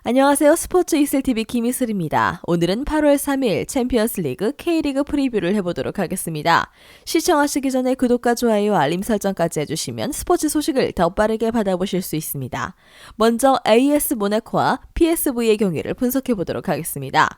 안녕하세요. 스포츠 이슬TV 김이슬입니다. 오늘은 8월 3일 챔피언스 리그 K리그 프리뷰를 해보도록 하겠습니다. 시청하시기 전에 구독과 좋아요, 알림 설정까지 해주시면 스포츠 소식을 더 빠르게 받아보실 수 있습니다. 먼저 AS 모나코와 PSV의 경기를 분석해보도록 하겠습니다.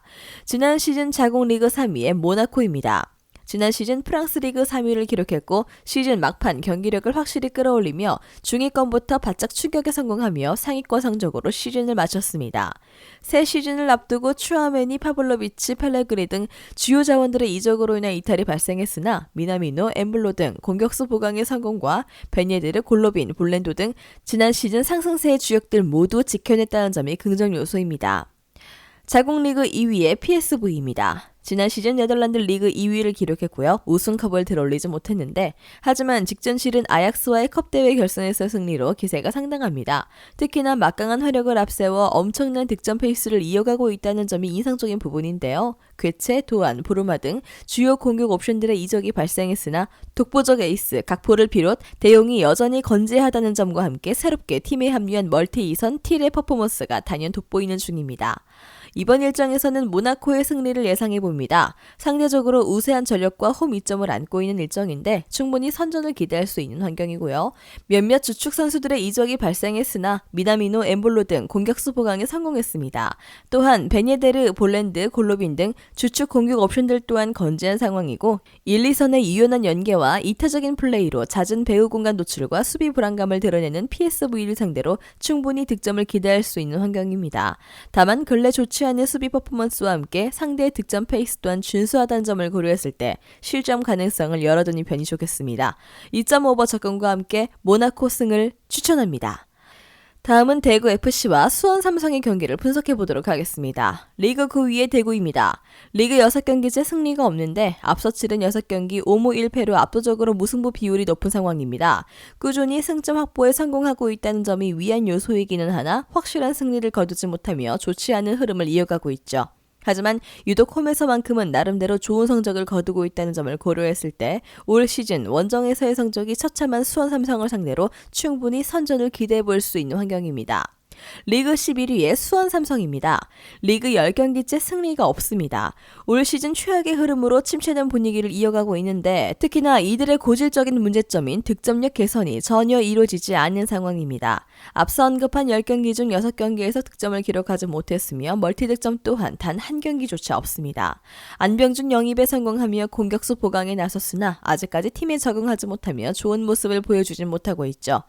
지난 시즌 자국 리그 3위의 모나코입니다. 지난 시즌 프랑스 리그 3위를 기록했고 시즌 막판 경기력을 확실히 끌어올리며 중위권부터 바짝 추격에 성공하며 상위권 성적으로 시즌을 마쳤습니다. 새 시즌을 앞두고 추아메니, 파블로비치, 펠레그리 등 주요 자원들의 이적으로 인한 이탈이 발생했으나 미나미노, 엠블로 등 공격수 보강의 성공과 베니에데르, 골로빈, 볼렌도 등 지난 시즌 상승세의 주역들 모두 지켜냈다는 점이 긍정 요소입니다. 자국 리그 2위의 PSV입니다. 지난 시즌 네덜란드 리그 2위를 기록했고요. 우승컵을 들어올리지 못했는데 하지만 직전 실은 아약스와의 컵대회 결선에서 승리로 기세가 상당합니다. 특히나 막강한 화력을 앞세워 엄청난 득점 페이스를 이어가고 있다는 점이 인상적인 부분인데요. 괴체, 도안, 보르마 등 주요 공격 옵션들의 이적이 발생했으나 독보적 에이스, 각포를 비롯 대용이 여전히 건재하다는 점과 함께 새롭게 팀에 합류한 멀티 2선 틸의 퍼포먼스가 단연 돋보이는 중입니다. 이번 일정에서는 모나코의 승리를 예상해봅니다. 상대적으로 우세한 전력과 홈 이점을 안고 있는 일정인데 충분히 선전을 기대할 수 있는 환경이고요. 몇몇 주축 선수들의 이적이 발생했으나 미나미노, 엠볼로 등 공격수 보강에 성공했습니다. 또한 베니에데르, 볼렌드, 골로빈 등 주축 공격 옵션들 또한 건재한 상황이고 1, 2선의 유연한 연계와 이타적인 플레이로 잦은 배후 공간 노출과 수비 불안감을 드러내는 PSV를 상대로 충분히 득점을 기대할 수 있는 환경입니다. 다만 근래 좋지 않은 수비 퍼포먼스와 함께 상대의 득점 페이스 또한 준수하다는 점을 고려했을 때 실점 가능성을 열어두는 편이 좋겠습니다. 2.5버 접근과 함께 모나코 승을 추천합니다. 다음은 대구 FC와 수원 삼성의 경기를 분석해보도록 하겠습니다. 리그 9위의 대구입니다. 리그 6경기째 승리가 없는데 앞서 치른 6경기 5무 1패로 압도적으로 무승부 비율이 높은 상황입니다. 꾸준히 승점 확보에 성공하고 있다는 점이 위안 요소이기는 하나 확실한 승리를 거두지 못하며 좋지 않은 흐름을 이어가고 있죠. 하지만 유독 홈에서만큼은 나름대로 좋은 성적을 거두고 있다는 점을 고려했을 때 올 시즌 원정에서의 성적이 처참한 수원 삼성을 상대로 충분히 선전을 기대해 볼 수 있는 환경입니다. 리그 11위의 수원 삼성입니다. 리그 10경기째 승리가 없습니다. 올 시즌 최악의 흐름으로 침체된 분위기를 이어가고 있는데 특히나 이들의 고질적인 문제점인 득점력 개선이 전혀 이루어지지 않는 상황입니다. 앞서 언급한 10경기 중 6경기에서 득점을 기록하지 못했으며 멀티득점 또한 단 한 경기조차 없습니다. 안병준 영입에 성공하며 공격수 보강에 나섰으나 아직까지 팀에 적응하지 못하며 좋은 모습을 보여주진 못하고 있죠.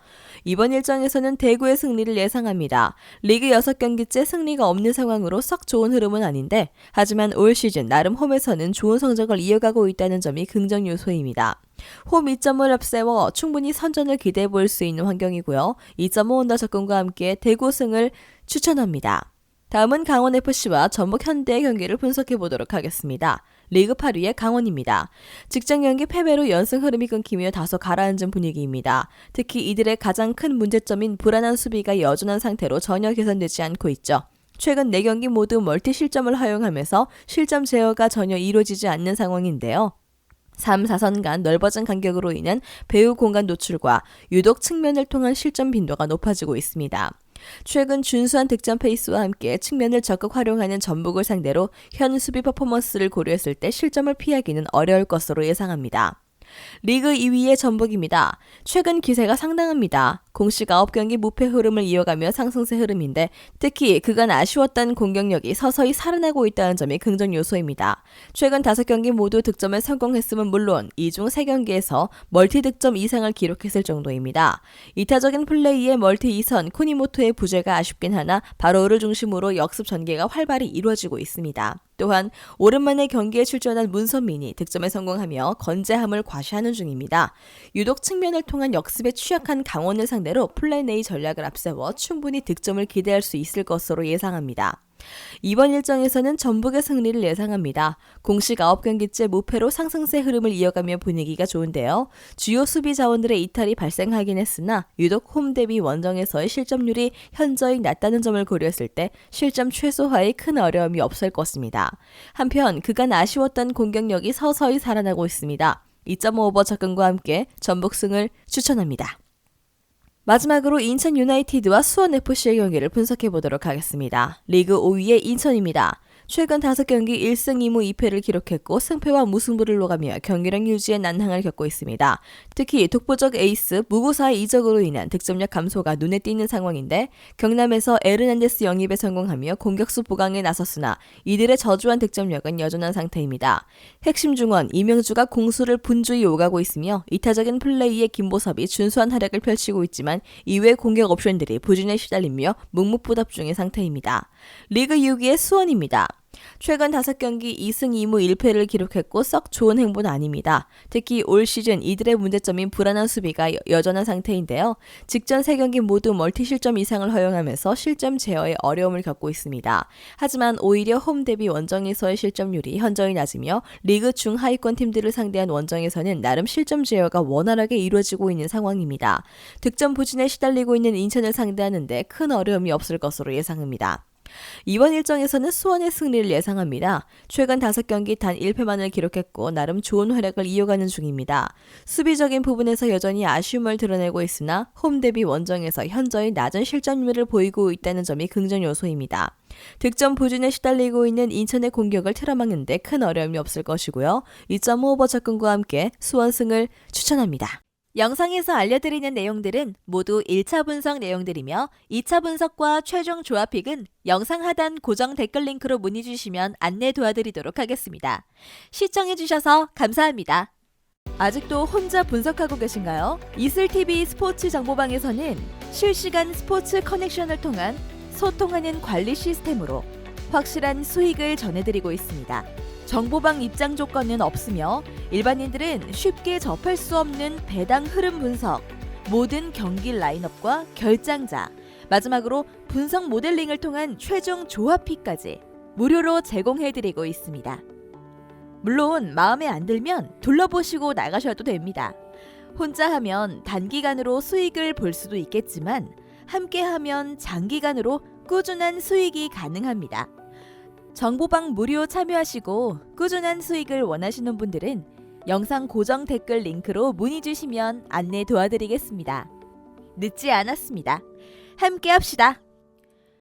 이번 일정에서는 대구의 승리를 예상합니다. 리그 6경기째 승리가 없는 상황으로 썩 좋은 흐름은 아닌데 하지만 올 시즌 나름 홈에서는 좋은 성적을 이어가고 있다는 점이 긍정 요소입니다. 홈 2점을 앞세워 충분히 선전을 기대해 볼 수 있는 환경이고요. 2.5 언더 접근과 함께 대구 승을 추천합니다. 다음은 강원FC와 전북 현대의 경기를 분석해 보도록 하겠습니다. 리그 8위의 강원입니다. 직전 경기 패배로 연승 흐름이 끊기며 다소 가라앉은 분위기입니다. 특히 이들의 가장 큰 문제점인 불안한 수비가 여전한 상태로 전혀 개선되지 않고 있죠. 최근 4경기 모두 멀티 실점을 허용하면서 실점 제어가 전혀 이루어지지 않는 상황인데요. 3, 4선 간 넓어진 간격으로 인한 배후 공간 노출과 유독 측면을 통한 실점 빈도가 높아지고 있습니다. 최근 준수한 득점 페이스와 함께 측면을 적극 활용하는 전북을 상대로 현 수비 퍼포먼스를 고려했을 때 실점을 피하기는 어려울 것으로 예상합니다. 리그 2위의 전북입니다. 최근 기세가 상당합니다. 공식 9경기 무패 흐름을 이어가며 상승세 흐름인데 특히 그간 아쉬웠던 공격력이 서서히 살아나고 있다는 점이 긍정 요소입니다. 최근 5경기 모두 득점에 성공했음은 물론 이 중 3경기에서 멀티 득점 이상을 기록했을 정도입니다. 이타적인 플레이에 멀티 2선 쿠니모토의 부재가 아쉽긴 하나 바로를 중심으로 역습 전개가 활발히 이루어지고 있습니다. 또한 오랜만에 경기에 출전한 문선민이 득점에 성공하며 건재함을 과시하는 중입니다. 유독 측면을 통한 역습에 취약한 강원을 상대로 플랜 A 전략을 앞세워 충분히 득점을 기대할 수 있을 것으로 예상합니다. 이번 일정에서는 전북의 승리를 예상합니다. 공식 9경기째 무패로 상승세 흐름을 이어가며 분위기가 좋은데요. 주요 수비 자원들의 이탈이 발생하긴 했으나 유독 홈 대비 원정에서의 실점률이 현저히 낮다는 점을 고려했을 때 실점 최소화에 큰 어려움이 없을 것입니다. 한편 그간 아쉬웠던 공격력이 서서히 살아나고 있습니다. 2.5오버 접근과 함께 전북 승을 추천합니다. 마지막으로 인천 유나이티드와 수원 FC의 경기를 분석해 보도록 하겠습니다. 리그 5위의 인천입니다. 최근 5경기 1승 2무 2패를 기록했고 승패와 무승부를 놓아가며 경기력 유지에 난항을 겪고 있습니다. 특히 독보적 에이스 무구사의 이적으로 인한 득점력 감소가 눈에 띄는 상황인데 경남에서 에르난데스 영입에 성공하며 공격수 보강에 나섰으나 이들의 저조한 득점력은 여전한 상태입니다. 핵심 중원 이명주가 공수를 분주히 오가고 있으며 이타적인 플레이에 김보섭이 준수한 활약을 펼치고 있지만 이외 공격 옵션들이 부진에 시달리며 묵묵부답 중인 상태입니다. 리그 6위의 수원입니다. 최근 5경기 2승 2무 1패를 기록했고 썩 좋은 행보는 아닙니다. 특히 올 시즌 이들의 문제점인 불안한 수비가 여전한 상태인데요. 직전 3경기 모두 멀티실점 이상을 허용하면서 실점 제어에 어려움을 겪고 있습니다. 하지만 오히려 홈 대비 원정에서의 실점률이 현저히 낮으며 리그 중하위권 팀들을 상대한 원정에서는 나름 실점 제어가 원활하게 이루어지고 있는 상황입니다. 득점 부진에 시달리고 있는 인천을 상대하는데 큰 어려움이 없을 것으로 예상합니다. 이번 일정에서는 수원의 승리를 예상합니다. 최근 5경기 단 1패만을 기록했고 나름 좋은 활약을 이어가는 중입니다. 수비적인 부분에서 여전히 아쉬움을 드러내고 있으나 홈 대비 원정에서 현저히 낮은 실점률을 보이고 있다는 점이 긍정 요소입니다. 득점 부진에 시달리고 있는 인천의 공격을 틀어막는 데 큰 어려움이 없을 것이고요. 2.5 오버 접근과 함께 수원 승을 추천합니다. 영상에서 알려드리는 내용들은 모두 1차 분석 내용들이며 2차 분석과 최종 조합픽은 영상 하단 고정 댓글 링크로 문의 주시면 안내 도와드리도록 하겠습니다. 시청해주셔서 감사합니다. 아직도 혼자 분석하고 계신가요? 이슬TV 스포츠 정보방에서는 실시간 스포츠 커넥션을 통한 소통하는 관리 시스템으로 확실한 수익을 전해드리고 있습니다. 정보방 입장 조건은 없으며 일반인들은 쉽게 접할 수 없는 배당 흐름 분석, 모든 경기 라인업과 결장자, 마지막으로 분석 모델링을 통한 최종 조합픽까지 무료로 제공해드리고 있습니다. 물론 마음에 안 들면 둘러보시고 나가셔도 됩니다. 혼자 하면 단기간으로 수익을 볼 수도 있겠지만 함께 하면 장기간으로 꾸준한 수익이 가능합니다. 정보방 무료 참여하시고 꾸준한 수익을 원하시는 분들은 영상 고정 댓글 링크로 문의 주시면 안내 도와드리겠습니다. 늦지 않았습니다. 함께 합시다.